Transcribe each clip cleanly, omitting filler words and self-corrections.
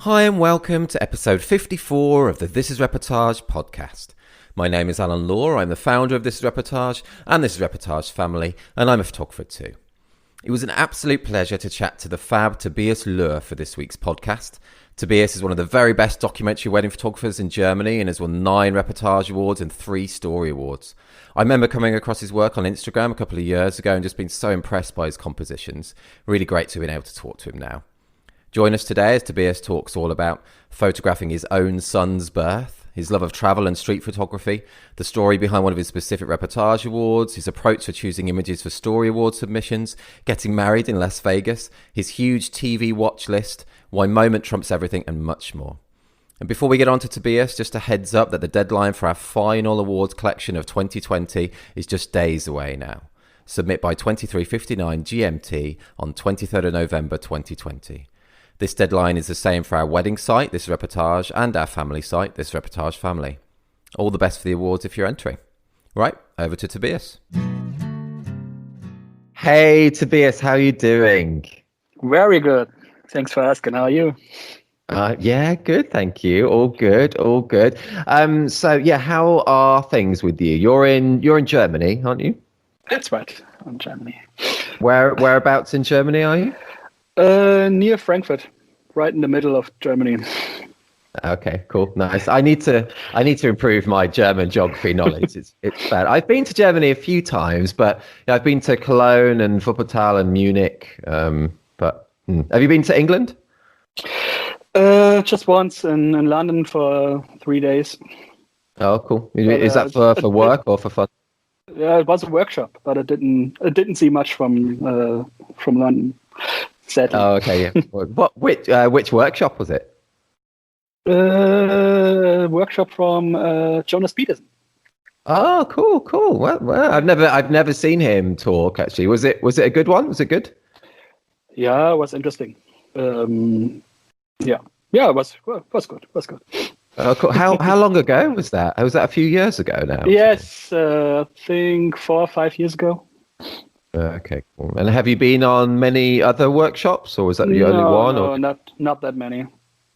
Hi and welcome to episode 54 of the This is Reportage podcast. My name is Alan Löhr, I'm the founder of This is Reportage and This is Reportage family, and I'm a photographer too. It was an absolute pleasure to chat to the fab Tobias Löhr for this week's podcast. Tobias is one of the very best documentary wedding photographers in Germany and has won 9 Reportage Awards and 3 Story Awards. I remember coming across his work on Instagram a couple of years ago and just being so impressed by his compositions. Really great to have been able to talk to him now. Join us today as Tobias talks all about photographing his own son's birth, his love of travel and street photography, the story behind one of his specific Reportage Awards, his approach for choosing images for Story Award submissions, getting married in Las Vegas, his huge TV watch list, why moment trumps everything, and much more. And before we get on to Tobias, just a heads up that the deadline for our final awards collection of 2020 is just days away now. Submit by 23:59 GMT on 23rd of November 2020. This deadline is the same for our wedding site, This Reportage, and our family site, This Reportage Family. All the best for the awards if you're entering. Right, over to Tobias. Hey, Tobias, how are you doing? Very good. Thanks for asking. How are you? Yeah, good, thank you. All good, all good. How are things with you? You're in Germany, aren't you? That's right. I'm Germany. Whereabouts in Germany are you? Near Frankfurt, right in the middle of Germany. Okay, cool, nice. I need to improve my German geography knowledge. It's bad. I've been to Germany a few times, but I've been to Cologne and Wuppertal and Munich. Have you been to England? Just once in London for 3 days. Oh, cool. Is that for work or for fun? Yeah, it was a workshop, but I didn't see much from London. Sadly. Oh, okay. Yeah. Which workshop was it? Workshop from Jonas Peterson. Oh, cool. Well, I've never seen him talk actually. Was it a good one? Was it good? Yeah, it was interesting. Yeah, it was good. Oh, cool. How long ago was that? Was that a few years ago now? Yes, I think 4 or 5 years ago. Okay, cool. And have you been on many other workshops, or was that the only one? No, not that many.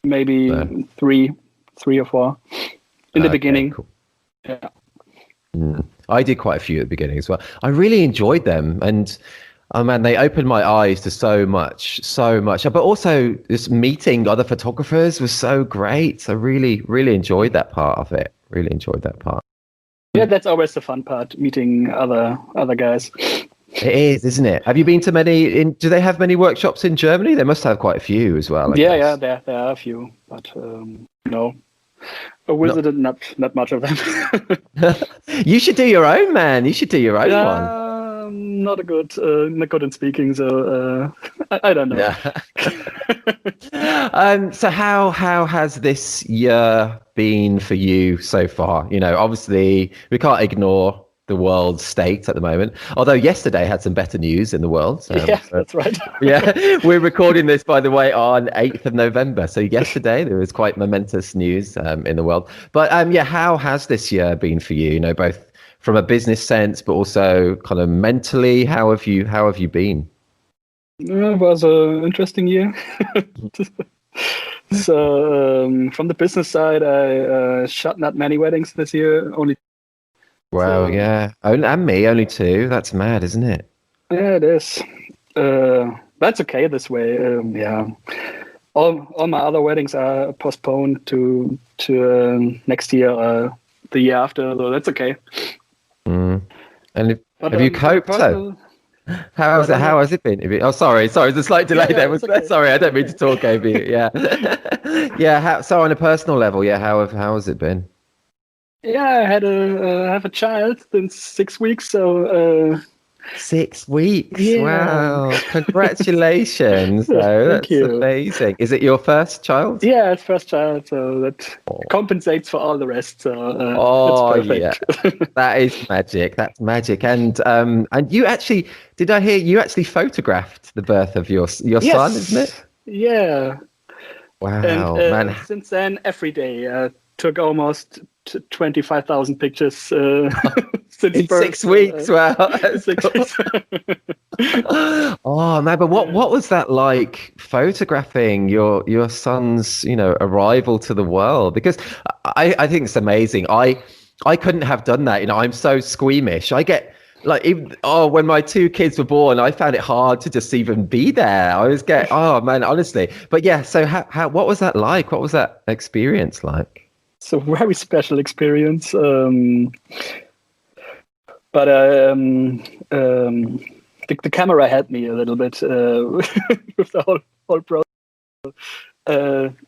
Maybe three or 4 in the beginning. Cool. Yeah. I did quite a few at the beginning as well. I really enjoyed them, and oh man, they opened my eyes to so much. But also, just meeting other photographers was so great. I really, really enjoyed that part of it. Really enjoyed that part. Yeah, that's always the fun part, meeting other guys. It is, isn't it? Have you been to many? Do they have many workshops in Germany? They must have quite a few as well. I guess. Yeah, there are a few, but no, I visited not much of them. You should do your own, man. You should do your own one. Not good in speaking, so I don't know. Yeah. So how has this year been for you so far? You know, obviously we can't ignore the world state at the moment. Although yesterday had some better news in the world. That's right. Yeah, we're recording this, by the way, on 8th of November. So yesterday there was quite momentous news in the world. But how has this year been for you? You know, both from a business sense, but also kind of mentally. How have you been? It was an interesting year. So from the business side, I shot not many weddings this year. Only. Wow, yeah. And me, only 2. That's mad, isn't it? Yeah, it is. That's okay this way. Yeah. All my other weddings are postponed to next year, the year after, so that's okay. And have you coped? How has it been? Oh, sorry, there's a slight delay there. Okay. Sorry, I don't mean to talk over you. Yeah. Yeah. So on a personal level, how has it been? Yeah, I have a child since 6 weeks, so 6 weeks. Yeah. Wow. Congratulations. That's amazing. Is it your first child? Yeah, it's first child, so that compensates for all the rest. So it's perfect. Yeah. That is magic. That's magic. And you actually, did I hear you actually photographed the birth of your son, isn't it? Yeah. Wow, and, man. Since then, every day took almost 25,000 pictures since in birth. 6 weeks. Wow. 6 weeks. Oh man, but what was that like photographing your son's, arrival to the world? Because I think it's amazing. I couldn't have done that. I'm so squeamish. I get like when my two kids were born, I found it hard to just even be there. Oh man, honestly. But yeah, so how what was that like? What was that experience like? It's a very special experience. But the camera helped me a little bit with the whole process.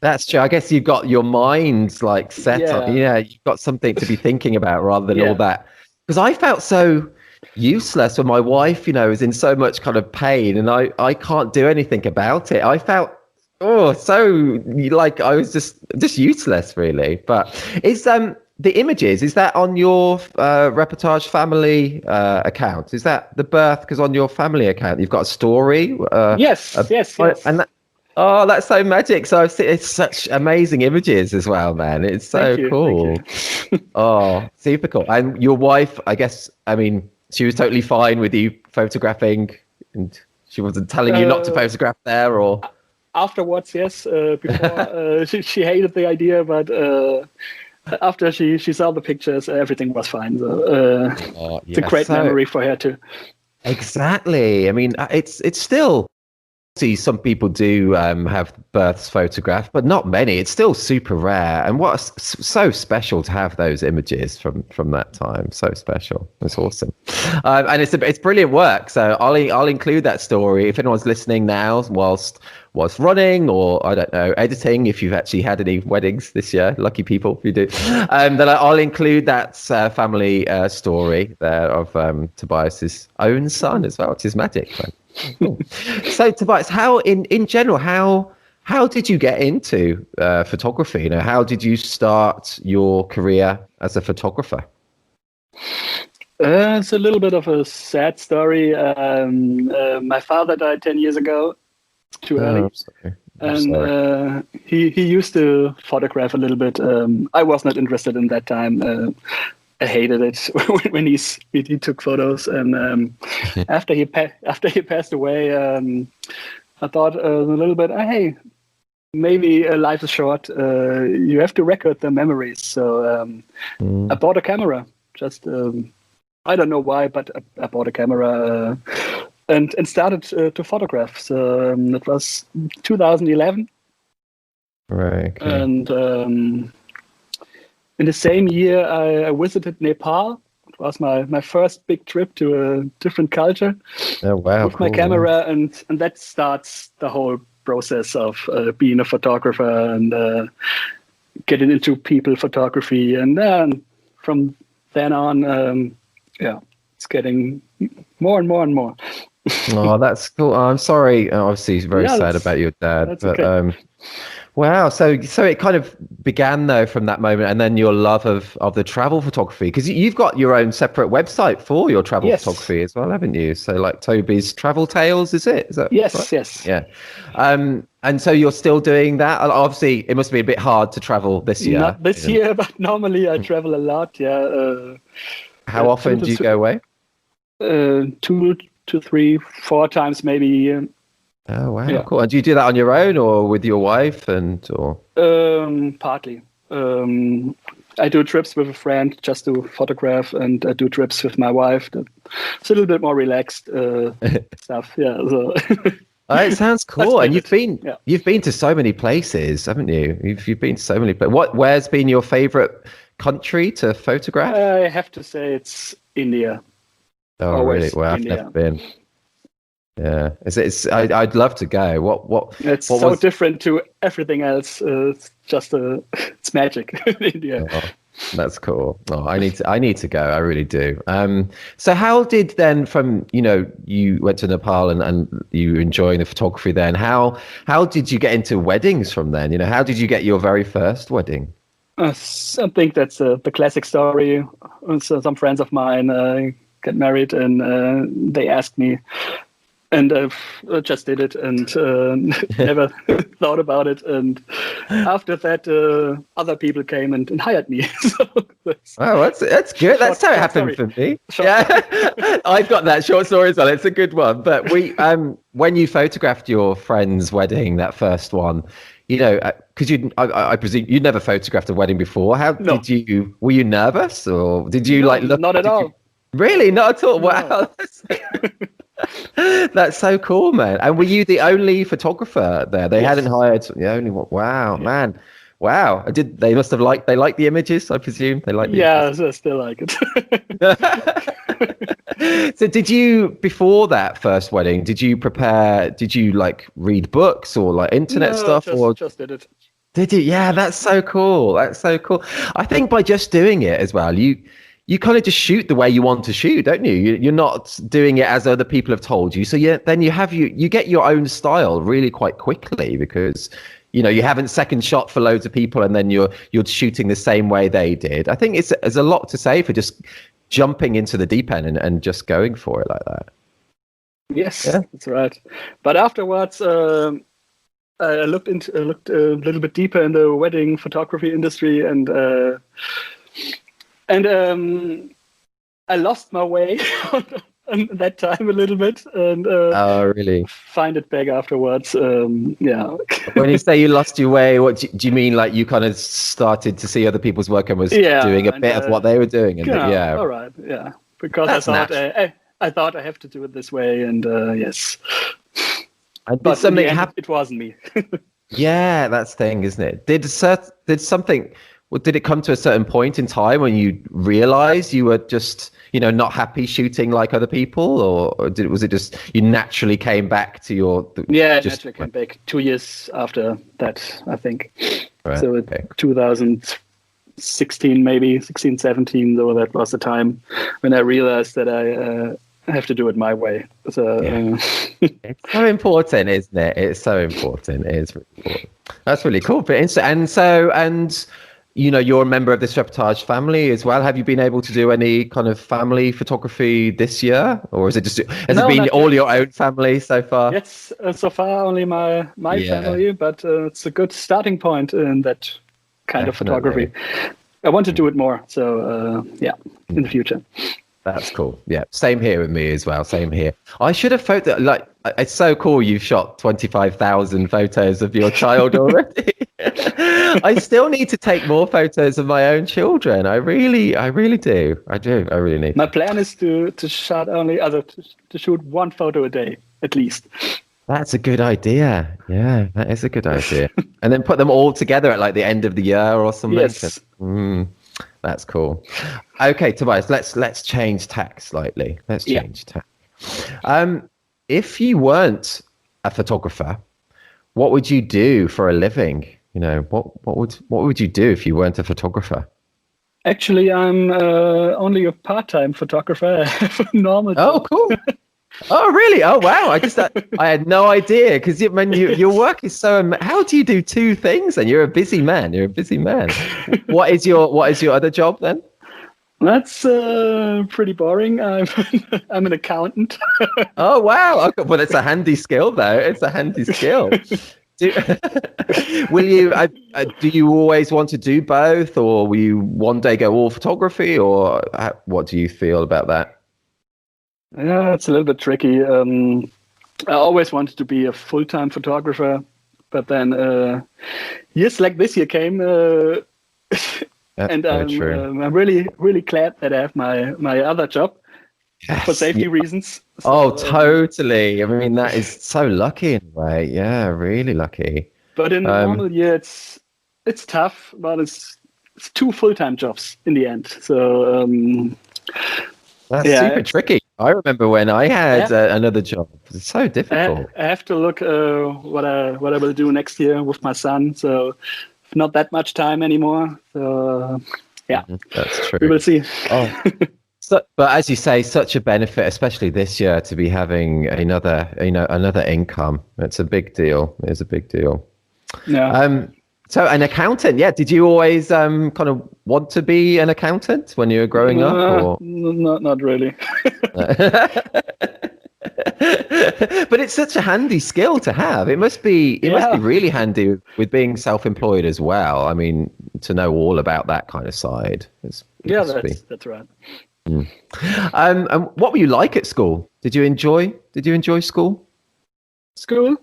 That's true. I guess you've got your mind like set on. Yeah, Yeah, you've got something to be thinking about rather than all yeah. that. Because I felt so useless when my wife, is in so much kind of pain, and I can't do anything about it. I felt so like I was just useless really. But is the images, is that on your Reportage family account? Is that the birth? Because on your family account you've got a story. Yes. And that, oh, that's so magic. So it's such amazing images as well, man. It's so cool. Thank you. Oh, super cool. And your wife, I guess, I mean, she was totally fine with you photographing, and she wasn't telling you not to photograph there, or Afterwards, yes. Before she hated the idea, but after she saw the pictures, everything was fine. So it's a great memory for her too. Exactly. I mean, it's still. See, some people do have births photographed, but not many. It's still super rare, and what's so special to have those images from that time. So special. It's awesome, and it's brilliant work. So I'll include that story if anyone's listening now whilst running, or I don't know, editing. If you've actually had any weddings this year, lucky people if you do. Then I'll include that family story there of Tobias's own son as well, which is magic. Man. Cool. So Tobias, how in general, how did you get into photography? How did you start your career as a photographer? It's a little bit of a sad story. My father died 10 years ago. It's too early. And he used to photograph a little bit. I was not interested in that time. I hated it when he took photos, and after he passed away, I thought a little bit, hey, maybe life is short. You have to record the memories. So I bought a camera. Just I don't know why, but I bought a camera and started to photograph. So it was 2011, right? Okay. And in the same year, I visited Nepal. It was my first big trip to a different culture. Oh, wow, with my camera, and that starts the whole process of being a photographer and getting into people photography. And then from then on, it's getting more and more and more. Oh, that's cool. I'm sorry. Obviously, very sad about your dad, but okay. Wow. So it kind of began though from that moment, and then your love of the travel photography, because you've got your own separate website for your travel photography as well, haven't you? So like Toby's Travel Tales, is it? Is that right? Yes. Yeah. And so you're still doing that. Obviously, it must be a bit hard to travel this year. Not this year, but normally I travel a lot. Yeah. How often do you go away? 2 to 3, 4 times maybe a year. Oh wow, cool. And do you do that on your own or with your wife or? Partly. I do trips with a friend just to photograph, and I do trips with my wife. It's a little bit more relaxed stuff. Yeah. So. It sounds cool. And you've been to so many places, haven't you? You've been to so many places. Where's been your favorite country to photograph? I have to say it's India. Oh, always really? Well, India. I've never been. Yeah, I'd love to go. What? It's so different to everything else. It's just it's magic in India. Oh, that's cool. Oh, I need to go. I really do. So how did then from you went to Nepal and you enjoying the photography then? How did you get into weddings from then? How did you get your very first wedding? I think that's the classic story. So some friends of mine get married, and they asked me, And I've just did it and never thought about it. And after that, other people came and hired me. Oh, that's good. That's how it happened for me. Yeah, I've got that short story as well. It's a good one. But when you photographed your friend's wedding, that first one, because I presume you'd never photographed a wedding before. No. Were you nervous, or did you look? Not at all. Really? Not at all? No. Wow. That's so cool, man. And were you the only photographer there? They hadn't hired the only one. Wow, man. Wow. They must have liked the images, I presume. They like the images. I still like it. So did you, before that first wedding, did you read books or internet stuff? Just did it. Did you? Yeah, that's so cool. That's so cool. I think by just doing it as well, you kind of just shoot the way you want to shoot, don't you? You're not doing it as other people have told you. So then you get your own style really quite quickly because, you haven't second shot for loads of people and then you're shooting the same way they did. I think there's a lot to say for just jumping into the deep end and just going for it like that. Yes, That's right. But afterwards, I looked a little bit deeper in the wedding photography industry and I lost my way on that time a little bit, and really find it back afterwards. When you say you lost your way, what do you mean? Like you kind of started to see other people's work and was doing a bit of what they were doing, and all right, because I thought I have to do it this way, and yes. And but something happened. It wasn't me. Yeah, that's the thing, isn't it? Did something? Well, did it come to a certain point in time when you realized you were just, not happy shooting like other people, or was it just you naturally came back to your? Naturally came back 2 years after that, I think. Right. So 2016, maybe 16, 17, though that was the time when I realized that I have to do it my way. So it's so important, isn't it? It's so important. It is really important. That's really cool. And you're a member of this reportage family as well. Have you been able to do any kind of family photography this year, or has it been all your own family so far? Yes, so far only my family, but it's a good starting point in that kind of photography. I want to do it more, so in the future. That's cool. Yeah, same here with me as well. Same here. I should have it's so cool you've shot 25,000 photos of your child already. I still need to take more photos of my own children. I really do. I really need. My plan is to shoot one photo a day at least. That's a good idea. Yeah, that is a good idea. And then put them all together at the end of the year or something. Yes. That's cool. Okay, Tobias, let's change tack slightly. Let's change tack. If you weren't a photographer, what would you do for a living? What would you do if you weren't a photographer? Actually, I'm only a part-time photographer. I have a normal job. Oh, cool. Oh, really? Oh, wow. I had no idea because your work is so. How do you do two things? And you're a busy man. What is your other job then? That's pretty boring. I'm an accountant. Oh, wow. Okay. Well, it's a handy skill, though. It's a handy skill. Do you always want to do both, or will you one day go all photography, or what do you feel about that? Yeah, it's a little bit tricky. I always wanted to be a full-time photographer, but then years like this year came, and I'm really, really glad that I have my other job for safety reasons. So, totally. I mean, that is so lucky in a way. Yeah, really lucky. But in a normal year, it's tough, but it's two full-time jobs in the end. So that's super tricky. I remember when I had another job. It's so difficult. I have to look what I will do next year with my son. So not that much time anymore. So that's true. We will see. Oh. But as you say, such a benefit, especially this year, to be having another income. It's a big deal. It's a big deal. Yeah. So an accountant, did you always kind of want to be an accountant when you were growing up? Or? Not really. But it's such a handy skill to have. It must be really handy with being self-employed as well. I mean, to know all about that kind of side. That's right. And what were you like at school? Did you enjoy school? School?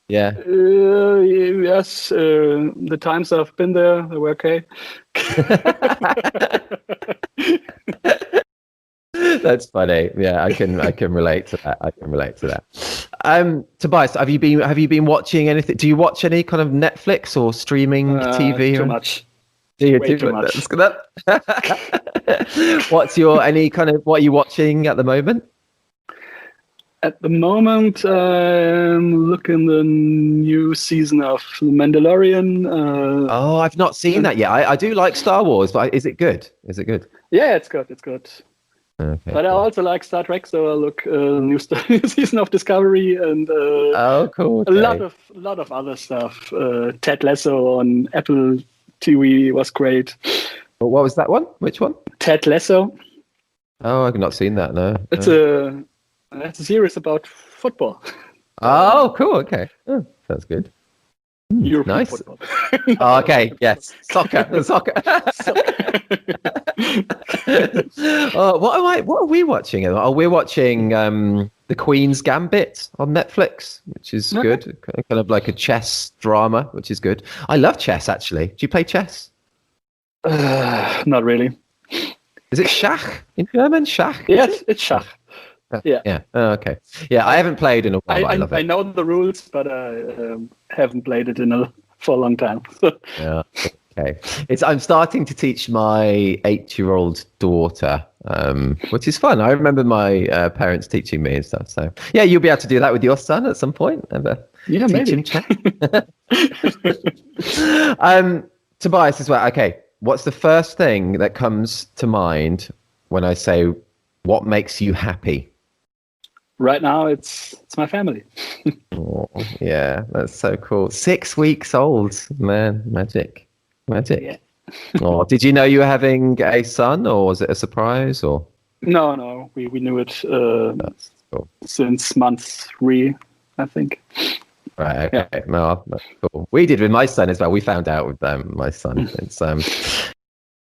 Yeah. Yes. The times I've been there, they were okay. That's funny. Yeah, I can relate to that. Tobias, have you been watching anything? Do you watch any kind of Netflix or streaming TV? Too much. Do you Way too much. What are you watching at the moment? At the moment, I'm looking the new season of The Mandalorian. I've not seen that yet. I do like Star Wars, but is it good? Yeah, it's good. Okay, but I also like Star Trek, so I look new season of Discovery and cool. Okay. a lot of other stuff. Ted Lasso on Apple TV was great. What was that one? Which one? Ted Lasso. Oh, I've not seen that. No. It's a series about football. Oh, cool. Okay. Oh, sounds good. European nice. Football. Okay. Yes. Soccer. What are we watching? We're watching The Queen's Gambit on Netflix, which is good. Kind of like a chess drama, which is good. I love chess, actually. Do you play chess? Not really. Is it Schach in German? Schach? Yes, it's Schach. Yeah. Yeah. Oh, okay. Yeah, I haven't played in a while. I love it. I know the rules, but I haven't played it for a long time. Yeah. Okay. I'm starting to teach my 8-year-old daughter, which is fun. I remember my parents teaching me and stuff. So yeah, you'll be able to do that with your son at some point. Yeah, teach him chat. Tobias as well. Okay. What's the first thing that comes to mind when I say what makes you happy? Right now, it's my family. Oh, yeah, that's so cool. 6 weeks old, man, magic. Yeah. Oh, did you know you were having a son, or was it a surprise? Or no, we knew it that's cool. Since month 3, I think. Right. Okay. Yeah. No, that's cool. We did with my son as well. We found out with my son. It's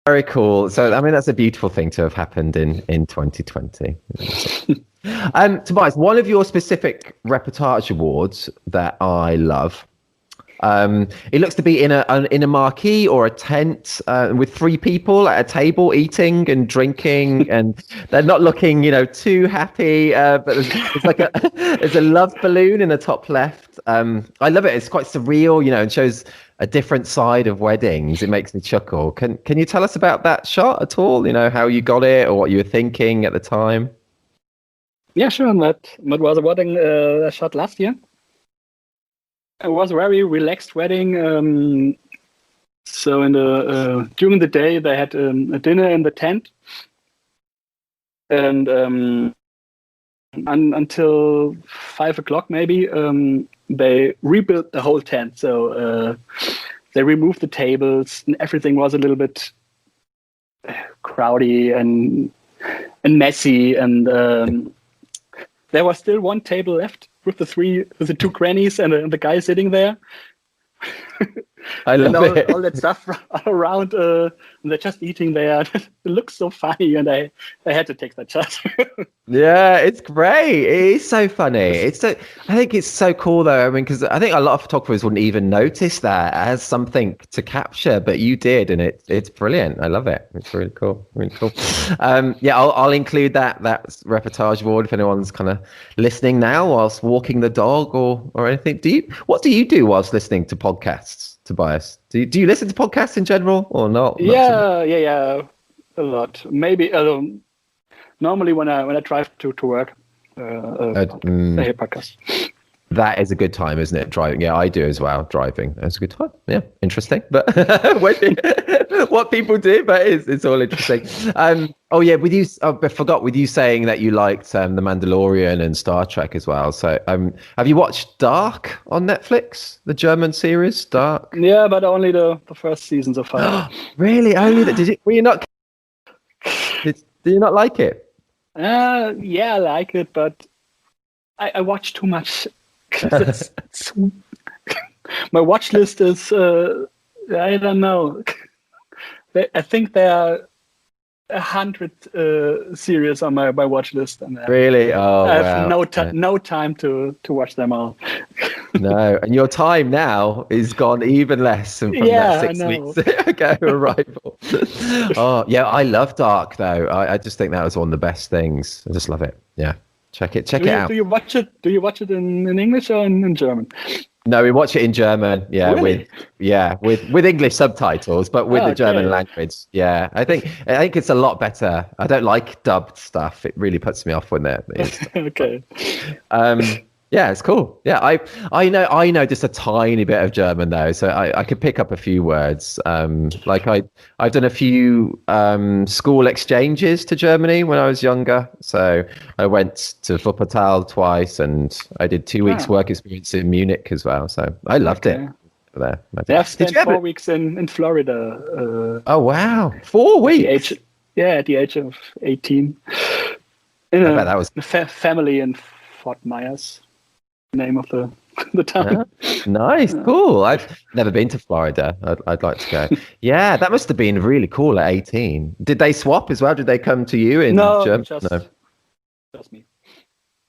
very cool. So, I mean, that's a beautiful thing to have happened in 2020. Tobias, one of your specific Reportage Awards that I love, it looks to be in a marquee or a tent with 3 people at a table eating and drinking, and they're not looking, too happy. But there's a love balloon in the top left. I love it. It's quite surreal, and shows a different side of weddings. It makes me chuckle. Can you tell us about that shot at all? How you got it or what you were thinking at the time? Yeah, sure. That was a wedding I shot last year. It was a very relaxed wedding. So during the day they had a dinner in the tent, and until 5 o'clock maybe they rebuilt the whole tent. So they removed the tables, and everything was a little bit crowdy and messy, and there was still one table left with the 2 grannies and the guy sitting there. I love it. All that stuff around, and they're just eating there. It looks so funny, and I had to take that shot. Yeah, it's great. It is so funny. I think it's so cool though. I mean, because I think a lot of photographers wouldn't even notice that as something to capture, but you did, and it's brilliant. I love it. It's really cool. Really cool. Yeah, I'll include that Reportage Award if anyone's kind of listening now whilst walking the dog or anything. What do you do whilst listening to podcasts, Tobias? Do you listen to podcasts in general or not? Yeah, a lot. Maybe normally when I drive to work, I hear podcasts. That is a good time, isn't it? Driving. Yeah, I do as well. Driving. That's a good time. Yeah, interesting. But what people do, but it's all interesting. Oh yeah, I forgot with you saying that you liked The Mandalorian and Star Trek as well. So have you watched Dark on Netflix, the German series Dark? Yeah, but only the first season so far. Really? Only that? Did you not like it? Yeah, I like it, but I watch too much. My watch list is, I don't know. I think there are 100 series on my watch list, and Really? Oh, I have wow. no time to watch them all. No, and your time now is gone even less than from that Yeah, I 6 weeks know. ago arrival. Oh, yeah, I love Dark though. I just think that was one of the best things. I just love it. Yeah, check it out. Do you watch it? Do you watch it in English or in German? No, we watch it in German. Yeah, Really? with English subtitles, but with the German Okay. language. Yeah, I think it's a lot better. I don't like dubbed stuff. It really puts me off when there is. Okay. Yeah, it's cool. Yeah, I know just a tiny bit of German though, so I could pick up a few words. Like I've done a few school exchanges to Germany when I was younger. So I went to Wuppertal twice, and I did 2 weeks work experience in Munich as well. So I loved it there. Yeah, I've spent 4 weeks in Florida. Oh wow, 4 weeks. At the age of 18. I bet that was family in Fort Myers. Name of the town. Nice, cool. I've never been to Florida. I'd like to go. Yeah, that must have been really cool at 18. Did they swap as well? Did they come to you in Germany? Just me.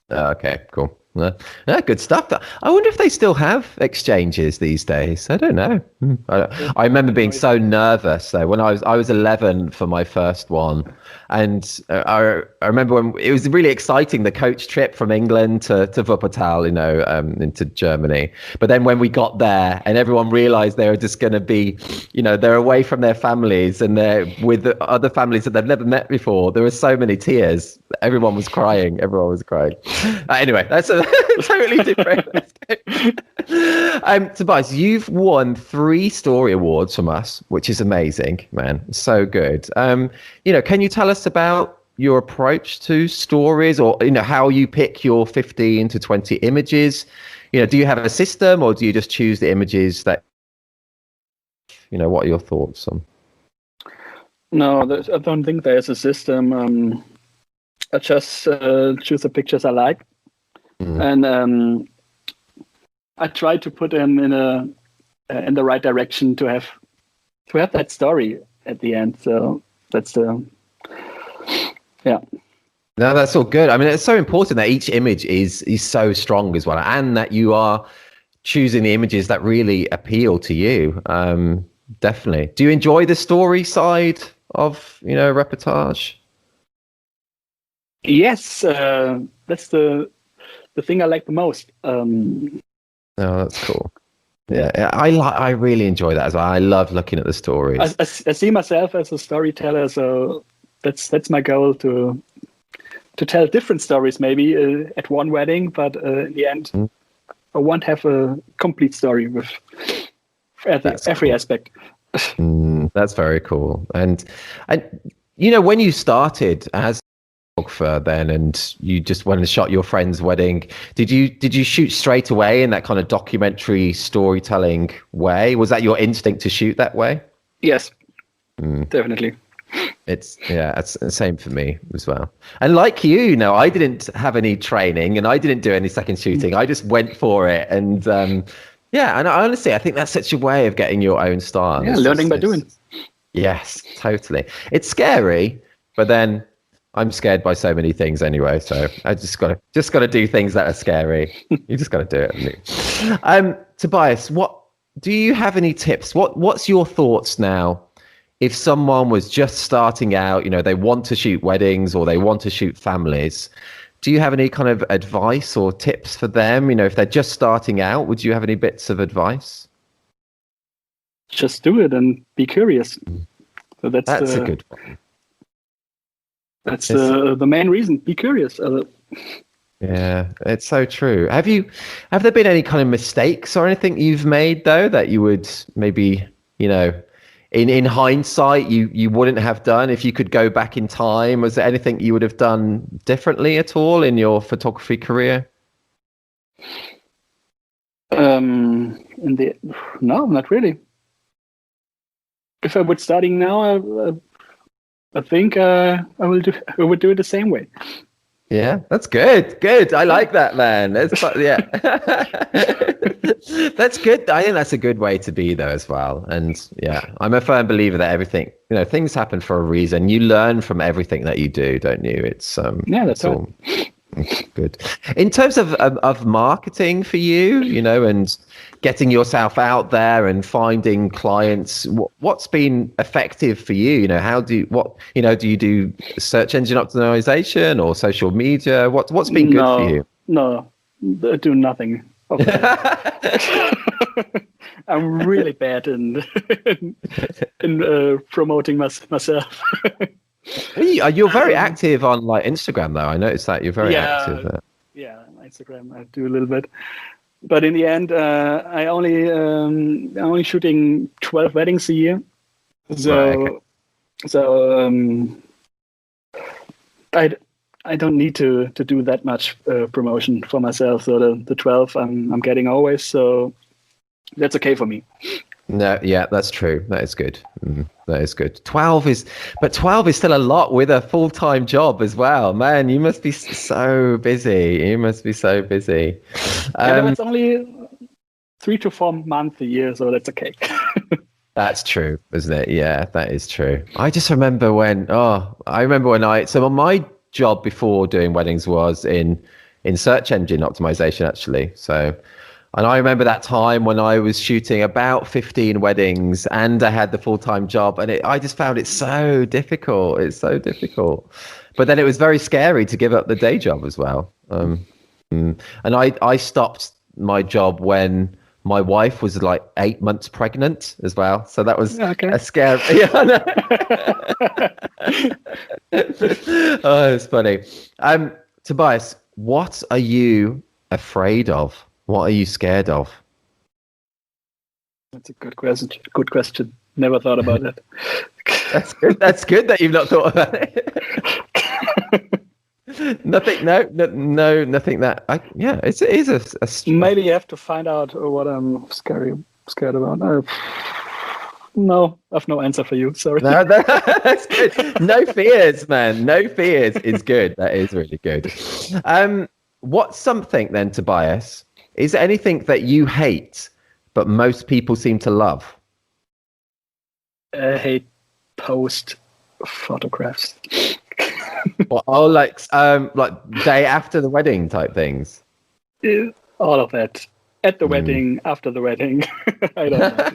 Okay, cool. Yeah, good stuff. I wonder if they still have exchanges these days. I don't know. I remember being so nervous though when I was 11 for my first one, and I remember when it was really exciting, the coach trip from England to Wuppertal, into Germany. But then when we got there and everyone realised they were just going to be, they're away from their families and they're with the other families that they've never met before. There were so many tears. Everyone was crying. Anyway, that's a totally different. Tobias, you've won 3 story awards from us, which is amazing, man. So good. Can you tell us about your approach to stories, or how you pick your 15 to 20 images? Do you have a system, or do you just choose the images that? What are your thoughts on? No, I don't think there's a system. I just choose the pictures I like. And I try to put them in the right direction to have that story at the end. So that's yeah. No, that's all good. I mean, it's so important that each image is so strong as well, and that you are choosing the images that really appeal to you. Definitely. Do you enjoy the story side of reportage? Yes, that's the thing I like the most. Oh, that's cool. Yeah, I really enjoy that as well. I love looking at the stories. I see myself as a storyteller, so that's my goal to tell different stories, maybe at one wedding, but in the end, I want to have a complete story with every aspect. That's very cool. And when you started as photographer then, and you just went and shot your friend's wedding, did you shoot straight away in that kind of documentary storytelling way? Was that your instinct to shoot that way? Yes, definitely. It's the same for me as well. And like you, I didn't have any training and I didn't do any second shooting. I just went for it, and and honestly, I think that's such a way of getting your own style. Yeah, learning by doing. Yes, totally. It's scary, but then I'm scared by so many things anyway, so I just gotta do things that are scary. You just gotta do it. Tobias, do you have any tips? What's your thoughts now? If someone was just starting out, they want to shoot weddings or they want to shoot families, do you have any kind of advice or tips for them? If they're just starting out, would you have any bits of advice? Just do it and be curious. So that's a good one. That's the main reason. Be curious. Yeah, it's so true. Have there been any kind of mistakes or anything you've made though that you would maybe, in hindsight you wouldn't have done if you could go back in time? Was there anything you would have done differently at all in your photography career? No, not really. If I would starting now, I think I would do it the same way. Yeah, that's good. Good. I like that, man. Yeah. That's good. I think that's a good way to be though as well. And yeah, I'm a firm believer that everything, things happen for a reason. You learn from everything that you do, don't you? It's Yeah, that's it's all good. In terms of marketing for you, and getting yourself out there and finding clients, what's been effective for you? Do you do search engine optimization or social media? What's been good for you? No, I do nothing of that. I'm really bad in promoting myself. You're very active on like Instagram though. I noticed that you're very active there. Yeah, Instagram I do a little bit, but in the end, I only shooting 12 weddings a year. So, I don't need to do that much promotion for myself. So the 12 I'm getting always. So that's okay for me. No, yeah, that's true. That is good. That is good. 12 is still a lot with a full-time job as well. Man, you must be so busy. It's only 3 to 4 months a year, so that's okay. That's true, isn't it? Yeah, that is true. I just remember so my job before doing weddings was in search engine optimization, actually. So, and I remember that time when I was shooting about 15 weddings and I had the full-time job, and I just found it so difficult. It's so difficult. But then it was very scary to give up the day job as well. And I stopped my job when my wife was like 8 months pregnant as well. So that was a scare. Yeah, oh, it's funny. Tobias, what are you afraid of? What are you scared of? That's a good question. Good question. Never thought about that. That's good. That's good that you've not thought about it. Nothing. No. Nothing. It is a maybe you have to find out what I'm scared about. No, I have no answer for you. Sorry. No, that's good. No fears, man. No fears is good. That is really good. What's something then, Tobias? Is there anything that you hate, but most people seem to love? I hate post photographs. like day after the wedding type things. All of that. At the wedding, after the wedding. I don't know.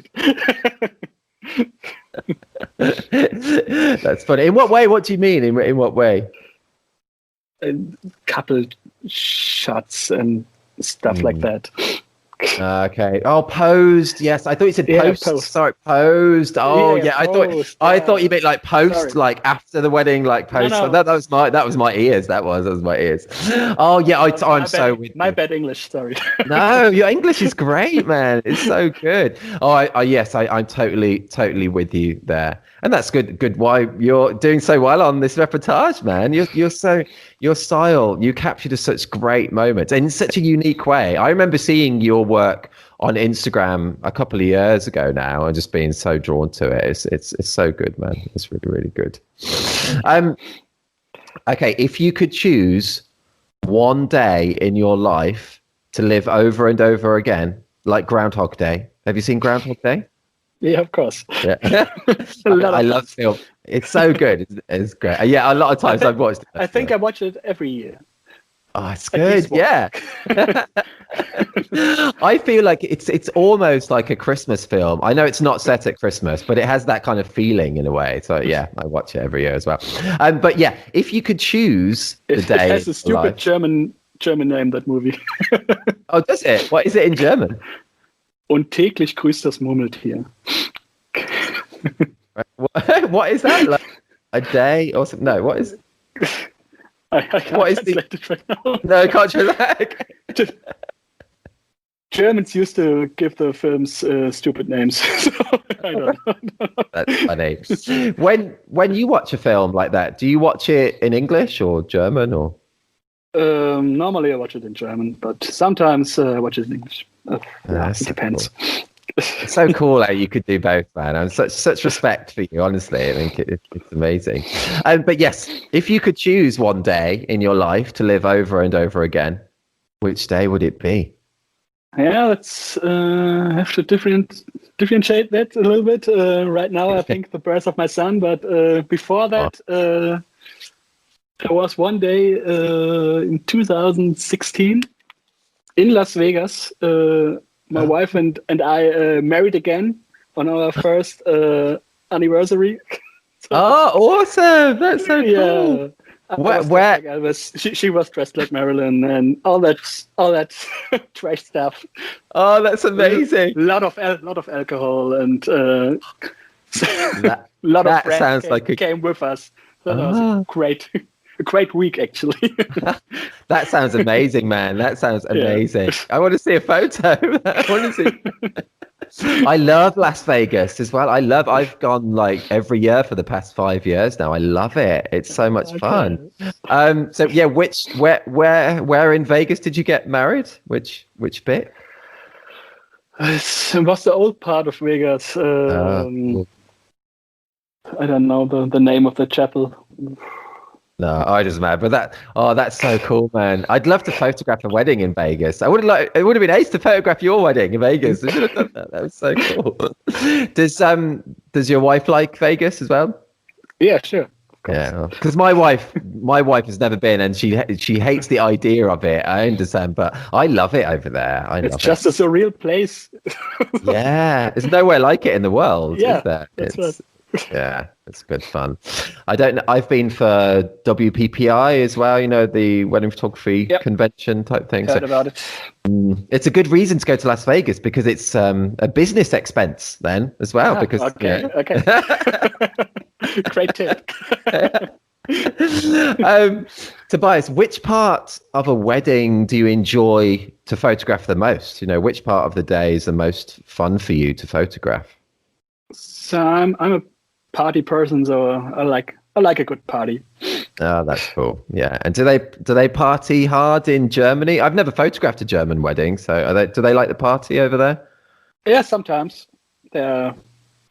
That's funny. In what way? What do you mean? In what way? Couple shots and stuff like that. Okay. Oh, posed. Yes, I thought you said post. Post. Sorry, posed. Oh, yeah. Post, I thought you meant like post, Sorry. Like after the wedding, like post. No. That was my ears. That was my ears. Oh, yeah. I'm so with my bad English. Sorry. No, your English is great, man. It's so good. Oh, I'm totally with you there, and that's good. Good. Why you're doing so well on this reportage, man? Your style, you captured such great moments in such a unique way. I remember seeing your work on Instagram a couple of years ago now and just being so drawn to it. It's so good, man. It's really, really good. Okay, if you could choose one day in your life to live over and over again, like Groundhog Day. Have you seen Groundhog Day? Yeah, of course. Yeah. I love film. It's so good. It's great. Yeah, a lot of times I've watched it. I think I watch it every year. Oh, it's good. Yeah. I feel like it's almost like a Christmas film. I know it's not set at Christmas, but it has that kind of feeling in a way. So yeah, I watch it every year as well. But yeah, if you could choose the day, it has a stupid German name, that movie. Oh, does it? What is it in German? Und täglich grüßt das Murmeltier. What is that? Like a day or something? No, what is? I can't translate it right now. No, I can't translate. Germans used to give the films stupid names. So I don't know. That's funny. When you watch a film like that, do you watch it in English or German or? Normally I watch it in German, but sometimes I watch it in English. It depends. It's so cool how you could do both, man. And such respect for you, honestly. I think it's amazing. But yes, if you could choose one day in your life to live over and over again, which day would it be? Yeah, let's have to differentiate that a little bit. Right now, I think the birth of my son, but before that, there was one day in 2016 in Las Vegas. My wife and I married again on our first anniversary. Oh, awesome! That's so cool. Where she was dressed like Marilyn and all that trash stuff. Oh, that's amazing! A lot of alcohol and that lot of friends sounds came with us. That was a great week, actually. That sounds amazing, man. That sounds amazing. Yeah. I want to see a photo. I want to see. I love Las Vegas as well. I've gone like every year for the past 5 years now. I love it. It's so much fun. So yeah, where in Vegas did you get married? Which bit? It was the old part of Vegas. Cool. I don't know the name of the chapel. No, I just mad, but that's so cool, man. I'd love to photograph a wedding in Vegas. It would have been ace to photograph your wedding in Vegas. I should have done that. That was so cool. Does your wife like Vegas as well? Yeah, sure. Yeah, because my wife has never been, and she hates the idea of it. I understand, but I love it over there. It's just a surreal place. Yeah, there's nowhere like it in the world, is there? That's right. Yeah, it's good fun. I don't know. I've been for WPPI as well, the wedding photography convention type thing. Heard about it. It's a good reason to go to Las Vegas because it's a business expense then as well. Okay. Great tip. Tobias, which part of a wedding do you enjoy to photograph the most? Which part of the day is the most fun for you to photograph? So I'm a party person, so I like a good party. Oh, that's cool. Yeah. And do they party hard in Germany? I've never photographed a German wedding, so do they like the party over there? Yeah, sometimes. There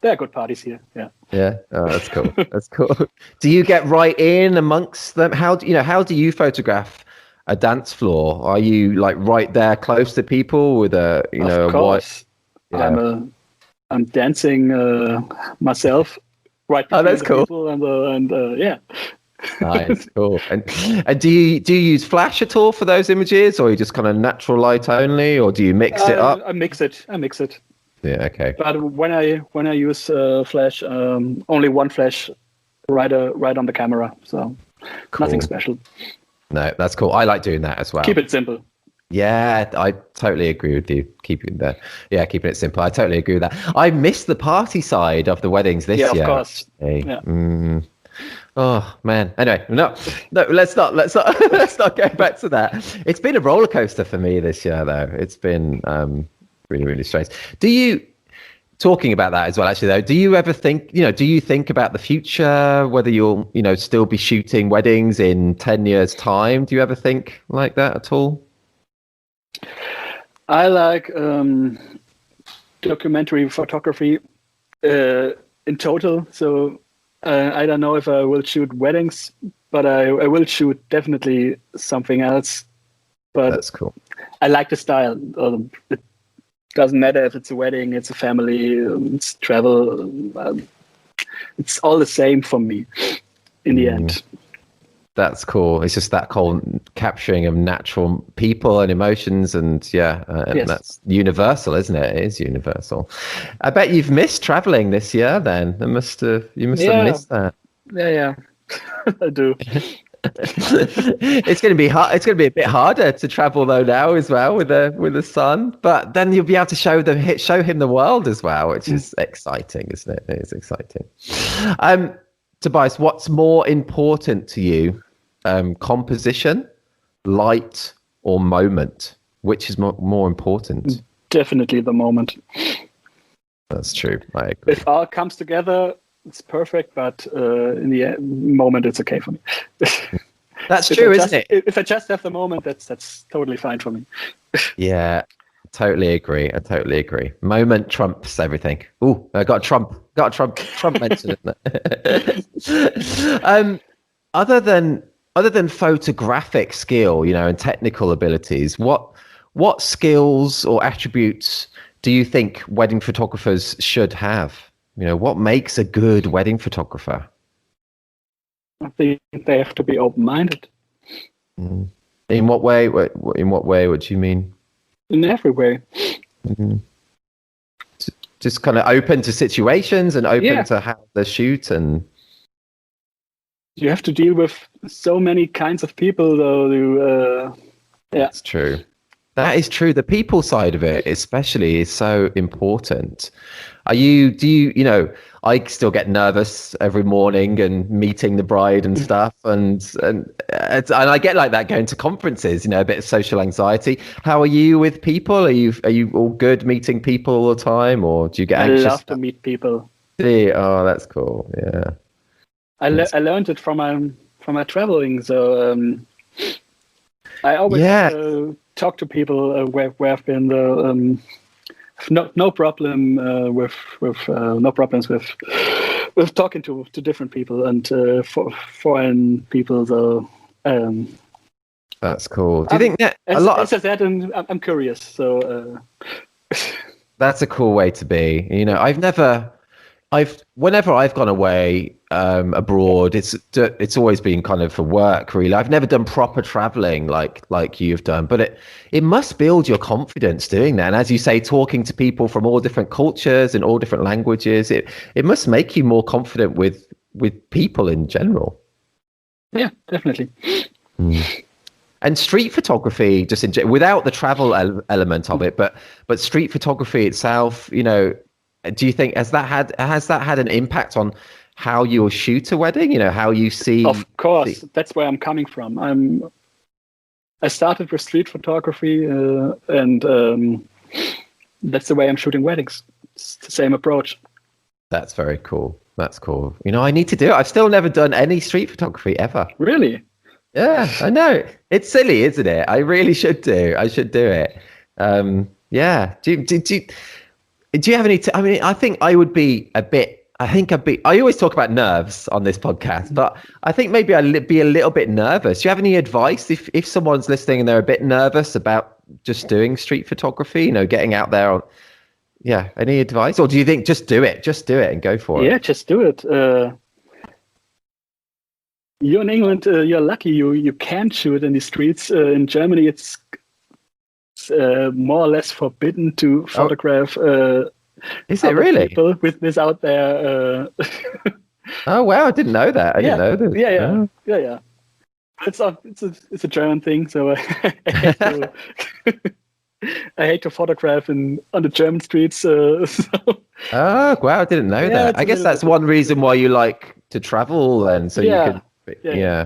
are good parties here. Yeah. Yeah. Oh, that's cool. That's cool. Do you get right in amongst them? How do you photograph a dance floor? Are you like right there close to people with Of course. Yeah. I'm dancing myself right between that's the cool. people and yeah. Nice, cool. And do you use flash at all for those images, or are you just kind of natural light only, or do you mix it up? I mix it. Yeah, okay. But when I use flash, only one flash right on the camera, so cool. Nothing special. No, that's cool. I like doing that as well. Keep it simple. Yeah, I totally agree with you. Keeping it simple. I totally agree with that. I missed the party side of the weddings this year. Yeah, of course. Yeah. Oh man. Anyway, no. Let's not go back to that. It's been a roller coaster for me this year, though. It's been really, really strange. Talking about that as well, actually, though, do you ever think, do you think about the future, whether you'll, still be shooting weddings in 10 years' time? Do you ever think like that at all? I like documentary photography in total. So I don't know if I will shoot weddings, but I will shoot definitely something else. But that's cool. I like the style. It doesn't matter if it's a wedding, it's a family, it's travel. It's all the same for me in the end. That's cool. It's just that whole capturing of natural people and emotions, and yes. That's universal, isn't it? It is universal. I bet you've missed traveling this year. Then you must have missed that. Yeah, I do. It's going to be hard. It's going to be a bit harder to travel though now as well with the son. But then you'll be able to show him the world as well, which is exciting, isn't it? It is exciting. Tobias, what's more important to you? Composition, light, or moment? Which is more important? Definitely the moment. That's true. I agree. If all comes together, it's perfect, but in the moment, it's okay for me. That's true, isn't it? If I just have the moment, that's totally fine for me. Yeah. Totally agree. I totally agree. Moment trumps everything. Ooh, I got a Trump. Got a Trump mentioned in it. Other than photographic skill, and technical abilities, what skills or attributes do you think wedding photographers should have? What makes a good wedding photographer? I think they have to be open-minded. In what way? In what way? What do you mean? In every way. Just kind of open to situations and open to how they shoot, and you have to deal with so many kinds of people, though. That's true. That is true. The people side of it, especially, is so important. Do you, I still get nervous every morning and meeting the bride and stuff. And I get like that going to conferences, a bit of social anxiety. How are you with people? Are you all good meeting people all the time, or do you get anxious? I love to meet people. Oh, that's cool. Yeah. I learned it from my traveling. So I always talk to people where I've been. No problem with no problems with talking to different people and foreign people. So that's cool. Do you think that as I said, I'm curious. So that's a cool way to be. Whenever I've gone away abroad, it's always been kind of for work, really. I've never done proper traveling like you've done, but it must build your confidence doing that. And as you say, talking to people from all different cultures and all different languages, it must make you more confident with people in general. Yeah, definitely. And street photography, just without the travel element of it, but street photography itself, do you think has that had an impact on how you'll shoot a wedding? How you see? Of course, that's where I'm coming from. I started with street photography, and that's the way I'm shooting weddings. It's the same approach. That's very cool. That's cool. I need to do it. I've still never done any street photography ever. Really? Yeah, I know. It's silly, isn't it? I really should do. I should do it. Yeah. Do you have any? I think I would be a bit. I always talk about nerves on this podcast, but I think maybe I'd be a little bit nervous. Do you have any advice if someone's listening and they're a bit nervous about just doing street photography? Getting out there. Any advice, or do you think just do it and go for it? Yeah, just do it. You're in England. You're lucky. You can shoot in the streets. In Germany, it's more or less forbidden to photograph. Is it really? People with this out there. Oh wow! I didn't know that. I didn't know that. Yeah. It's a German thing. So I hate to photograph on the German streets. So. Oh wow! I didn't know that. I guess that's one reason why you like to travel, and so you can. Yeah.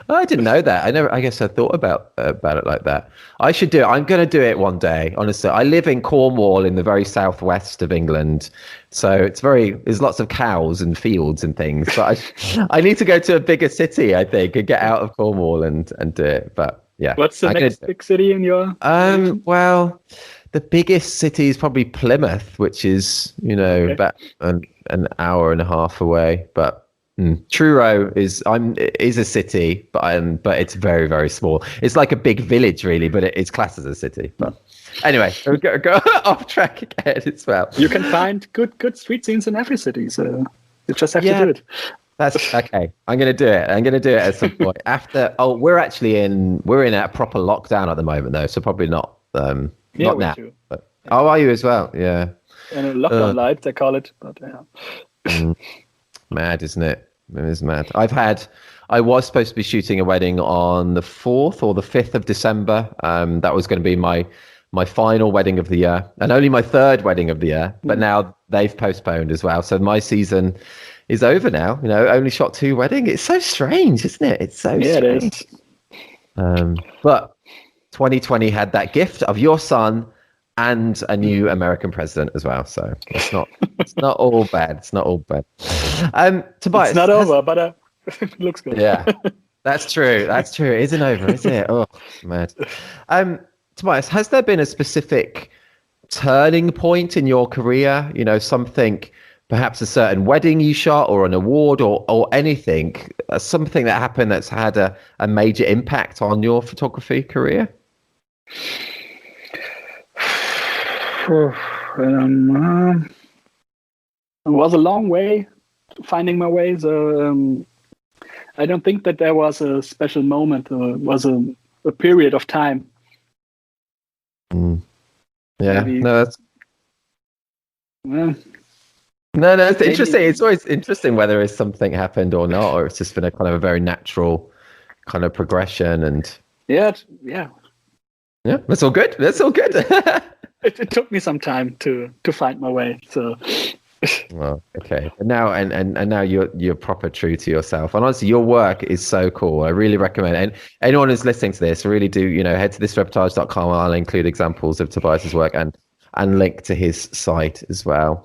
I didn't know that. I guess I thought about it like that. I should do it. I'm going to do it one day. Honestly, I live in Cornwall in the very southwest of England, so there's lots of cows and fields and things. But I need to go to a bigger city, I think, and get out of Cornwall and do it. But yeah. What's the next big city in your? Well, the biggest city is probably Plymouth, which is about an hour and a half away, but. Truro is a city, but it's very, very small. It's like a big village, really, but it's classed as a city. But anyway, we'll go off track again as well. You can find good street scenes in every city, so you just have to do it. That's okay. I'm going to do it. I'm going to do it at some point after. Oh, we're in a proper lockdown at the moment, though, so probably not. Not now. Too. But, are you as well? Yeah. And a lockdown light, they call it, but yeah. Mad, isn't it? It is mad. I was supposed to be shooting a wedding on the 4th or the 5th of December. That was going to be my final wedding of the year and only my third wedding of the year. But now they've postponed as well. So my season is over now. Only shot 2 weddings. It's so strange, isn't it? It's so strange. It is. But 2020 had that gift of your son and a new American president as well. So it's not all bad. It's not all bad. Tobias, it's not over, but it looks good. Yeah, that's true. That's true. It isn't over, is it? Oh, mad. Tobias, has there been a specific turning point in your career? You know, something, perhaps a certain wedding you shot or an award or anything, something that happened that's had a major impact on your photography career? It was a long way finding my way. So I don't think that there was a special moment or was a period of time. Yeah, Maybe, no, that's well, no, it's maybe, interesting. It's always interesting whether it's something happened or not, or it's just been a kind of a very natural kind of progression. And yeah, that's all good. That's all good. it took me some time to find my way. So. Well, okay. And now you're proper true to yourself. And honestly, your work is so cool. I really recommend it. And anyone who's listening to this, really do, head to thisreportage.com. I'll include examples of Tobias's work and link to his site as well.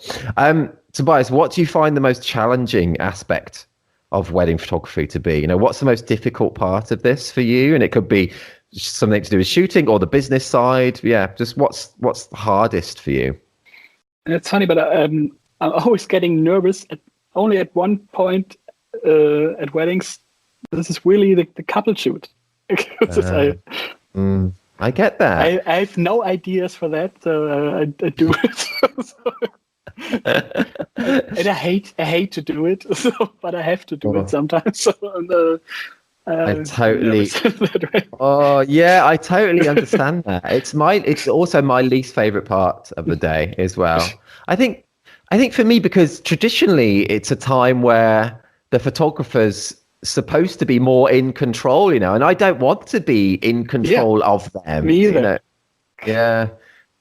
Tobias, what do you find the most challenging aspect of wedding photography to be? What's the most difficult part of this for you? And it could be something to do with shooting or the business side. Yeah, just what's the hardest for you? It's funny, but I'm always getting nervous only at one point at weddings. This is really the couple shoot. I get that. I have no ideas for that, so I do it. And I hate to do it, but I have to do it sometimes. So I totally. Oh yeah, I totally understand that. It's also my least favorite part of the day as well. I think for me, because traditionally it's a time where the photographer's supposed to be more in control, and I don't want to be in control of them. Me either. Yeah.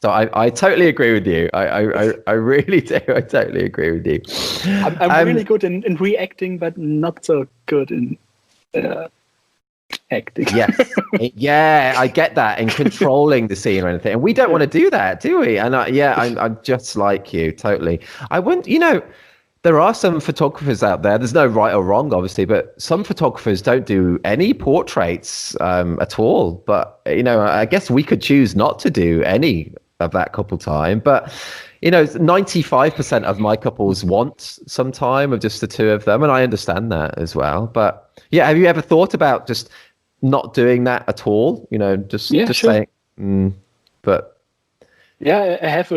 So I totally agree with you. I really do. I totally agree with you. I'm really good in reacting, but not so good in acting. Yes. Yeah, I get that, in controlling the scene or anything. And we don't want to do that, do we? And I'm just like you, totally. I wouldn't, there are some photographers out there, there's no right or wrong, obviously, but some photographers don't do any portraits at all. But, I guess we could choose not to do any of that couple time. But, 95% of my couples want some time of just the two of them. And I understand that as well. But yeah, have you ever thought about just not doing that at all? Just sure. saying, but. Yeah, I have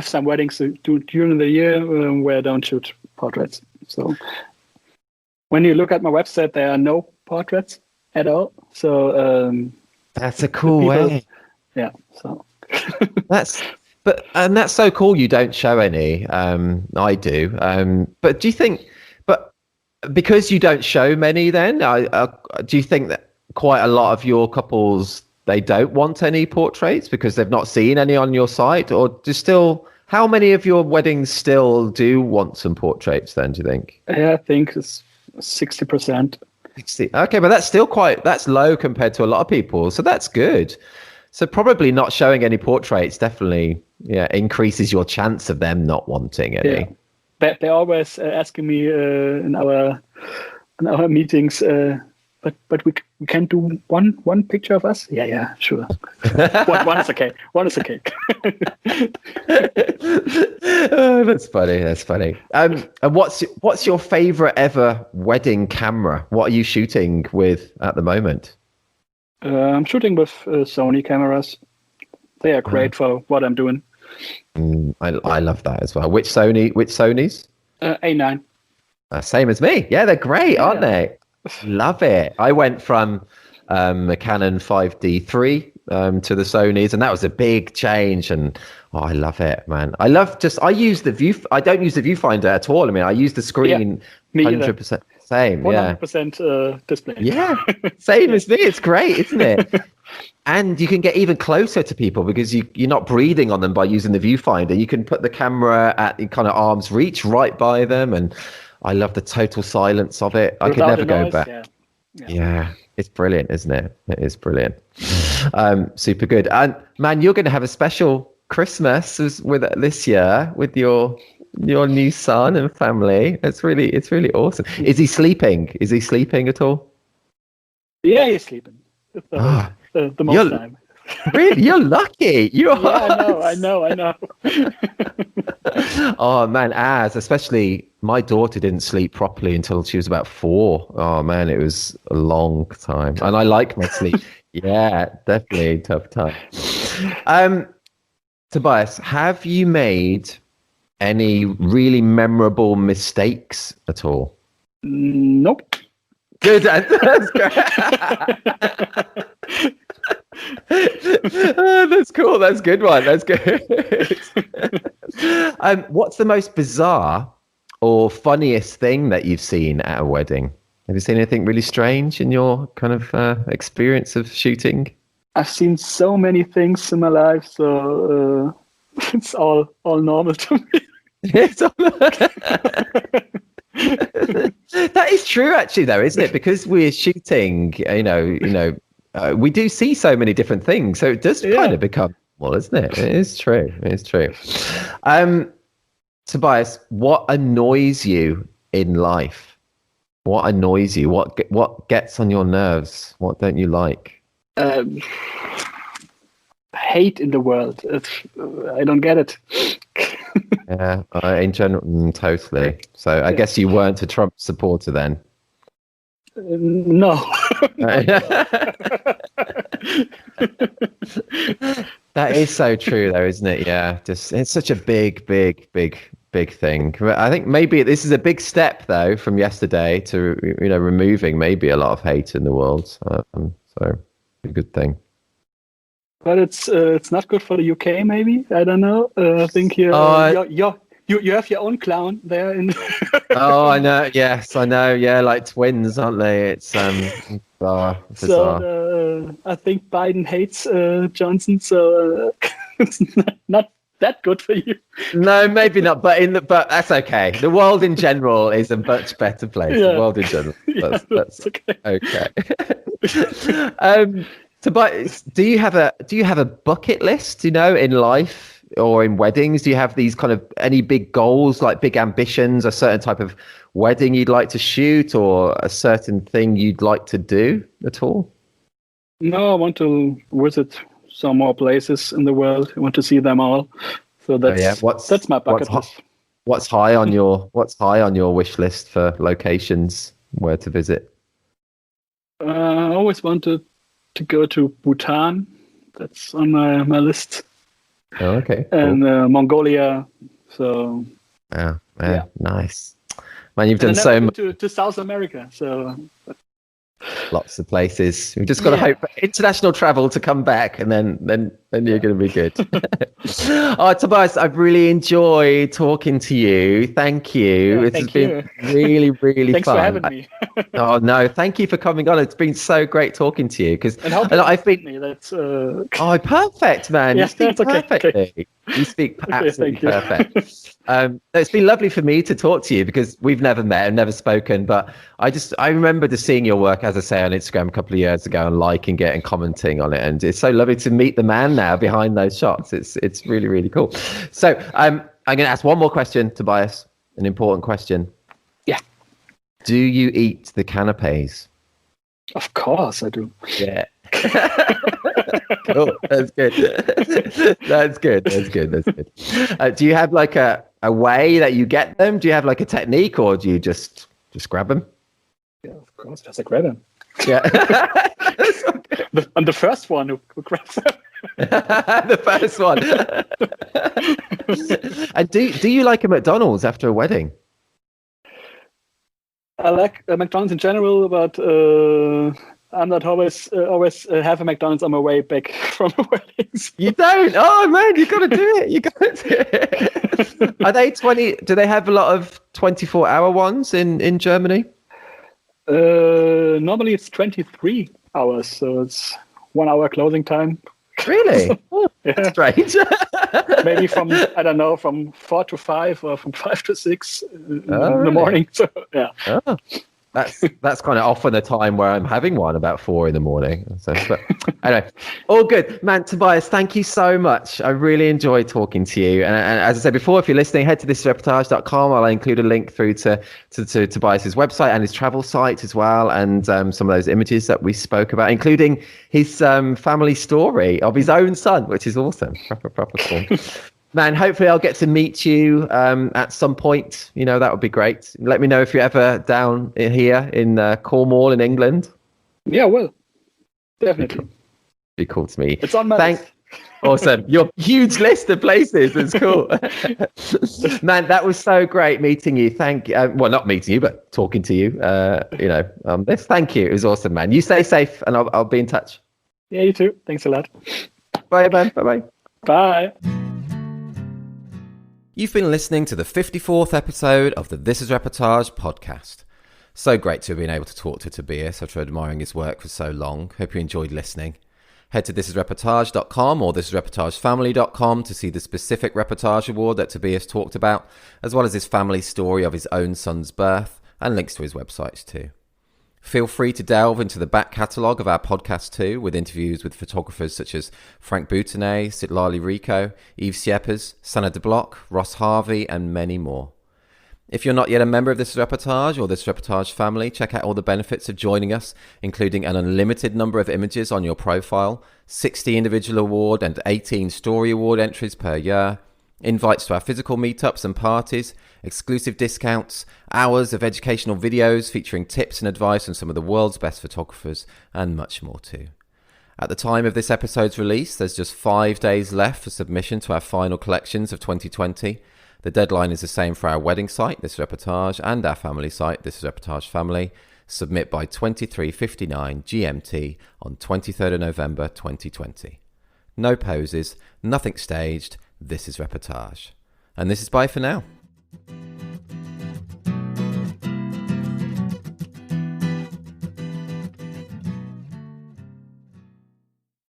some weddings to do during the year where I don't shoot portraits. So when you look at my website, there are no portraits at all. So that's a cool way. Yeah. So that's so cool. You don't show any. I do. But do you think? But because you don't show many, then do you think that quite a lot of your couples, they don't want any portraits because they've not seen any on your site? Or how many of your weddings still do want some portraits then, do you think? Yeah, I think it's 60%. 60. Okay, but that's low compared to a lot of people. So that's good. So probably not showing any portraits definitely increases your chance of them not wanting any. Yeah. But they're always asking me in our meetings, but we can do one picture of us. Yeah, sure. one is okay. One is okay. Oh, that's funny. And what's your favorite ever wedding camera? What are you shooting with at the moment? I'm shooting with Sony cameras. They are great for what I'm doing. I love that as well. Which Sonys? A9. Same as me. Yeah, they're great, aren't they? Love it. I went from a Canon 5D3 to the Sonys, and that was a big change. And I love it, man. I use the view. I don't use the viewfinder at all. I mean, I use the screen 100%. Same, 100% display. Yeah, same as me. It's great, isn't it? And you can get even closer to people because you're not breathing on them by using the viewfinder. You can put the camera at kind of arm's reach right by them, and I love the total silence of it. I could never go back. Yeah, it's brilliant, isn't it? It is brilliant. Super good. And man, you're going to have a special Christmas this year with your new son and family. It's really awesome. Is he sleeping? Is he sleeping at all? Yeah, he's sleeping. The most time. Really? You're lucky. You are. Yeah, I know. Oh man, especially my daughter didn't sleep properly until she was about 4. Oh man, it was a long time. And I like my sleep. Yeah, definitely a tough time. Tobias, have you made any really memorable mistakes at all? Nope. Good. That's great. That's cool. That's a good one. That's good. What's the most bizarre or funniest thing that you've seen at a wedding? Have you seen anything really strange in your kind of experience of shooting? I've seen so many things in my life, so it's all normal to me. That is true, actually, though, isn't it? Because we're shooting, we do see so many different things, so it does kind of become well, isn't it? It is true. It's true. Tobias, what annoys you in life? What annoys you? What gets on your nerves? What don't you like? Hate in the world. I don't get it. Yeah, in general, totally. So I guess you weren't a Trump supporter then. No. That is so true, though, isn't it? Yeah, just it's such a big thing. I think maybe this is a big step, though, from yesterday to removing maybe a lot of hate in the world. So a good thing. But it's not good for the UK. Maybe I don't know. I think you have your own clown there. Oh, I know. Yes, I know. Yeah, like twins, aren't they? It's bizarre. So I think Biden hates Johnson, so it's not that good for you. No, maybe not. But that's okay. The world in general is a much better place. Yeah. The world in general. That's okay. Tobias, do you have a bucket list, in life or in weddings? Do you have these kind of any big goals, like big ambitions, a certain type of wedding you'd like to shoot or a certain thing you'd like to do at all? No, I want to visit some more places in the world. I want to see them all. So that's my bucket list. What's high on your wish list for locations where to visit? I always wanted to go to Bhutan. That's on my list. Oh, okay. Cool. And Mongolia. So. Yeah. Nice. Man, you've done so much to South America. So. Lots of places. We've just got to hope for international travel to come back, and then you're going to be good. Oh, Tobias, I've really enjoyed talking to you. Thank you. It's been really, really Thanks fun. for having me. Oh no, thank you for coming on. It's been so great talking to you I've been. Me. That's Oh, perfect, man. You speak perfectly. Okay. You speak absolutely perfect. It's been lovely for me to talk to you because we've never met and never spoken, but I remember just seeing your work, as I say, on Instagram a couple of years ago and liking it and commenting on it, and it's so lovely to meet the man now behind those shots. It's really, really cool. So I'm going to ask one more question, Tobias, an important question. Yeah. Do you eat the canapes? Of course I do. Yeah. Cool. That's good. That's good. Do you have like a way that you get them? Do you have like a technique, or do you just grab them? Yeah, of course. Just grab them. Yeah. I'm the first one who grabs them. The first one. And do you like a McDonald's after a wedding? I like McDonald's in general, but I'm not always have a McDonald's on my way back from weddings. You don't? Oh man, you got to do it. You got to do it. Are they 20? Do they have a lot of 24-hour ones in Germany? Normally it's 23 hours, so it's 1 hour closing time. Really? Oh, that's strange. Maybe from 4 to 5 or from 5 to 6 in the morning. So yeah. Oh. that's kind of often a time where I'm having one about 4 a.m. So, but anyway, all good, man. Tobias, thank you so much. I really enjoyed talking to you. And as I said before, if you're listening, head to thisreportage.com. I'll include a link through to Tobias's website and his travel site as well, and some of those images that we spoke about, including his family story of his own son, which is awesome. Proper cool. Man, hopefully I'll get to meet you at some point. That would be great. Let me know if you're ever down here in Cornwall in England. Yeah, well, definitely. Be cool to meet. It's on my list. Awesome. Your huge list of places. It's cool. Man, that was so great meeting you. Well, not meeting you, but talking to you, this. Thank you. It was awesome, man. You stay safe and I'll be in touch. Yeah, you too. Thanks a lot. Bye, man. Bye-bye. Bye. You've been listening to the 54th episode of the This is Reportage podcast. So great to have been able to talk to Tobias after admiring his work for so long. Hope you enjoyed listening. Head to thisisreportage.com or thisisreportagefamily.com to see the specific Reportage Award that Tobias talked about, as well as his family story of his own son's birth, and links to his websites too. Feel free to delve into the back catalogue of our podcast too, with interviews with photographers such as Frank Boutonnet, Sitlali Rico, Yves Sieppers, Sanna de Block, Ross Harvey, and many more. If you're not yet a member of This Reportage or This Reportage family, check out all the benefits of joining us, including an unlimited number of images on your profile, 60 individual award and 18 story award entries per year, invites to our physical meetups and parties, exclusive discounts, hours of educational videos featuring tips and advice on some of the world's best photographers, and much more too. At the time of this episode's release, there's just 5 days left for submission to our final collections of 2020. The deadline is the same for our wedding site, This Reportage, and our family site, This is Reportage Family. Submit by 23:59 GMT on 23rd of November 2020. No poses, nothing staged. This is Reportage. And this is bye for now.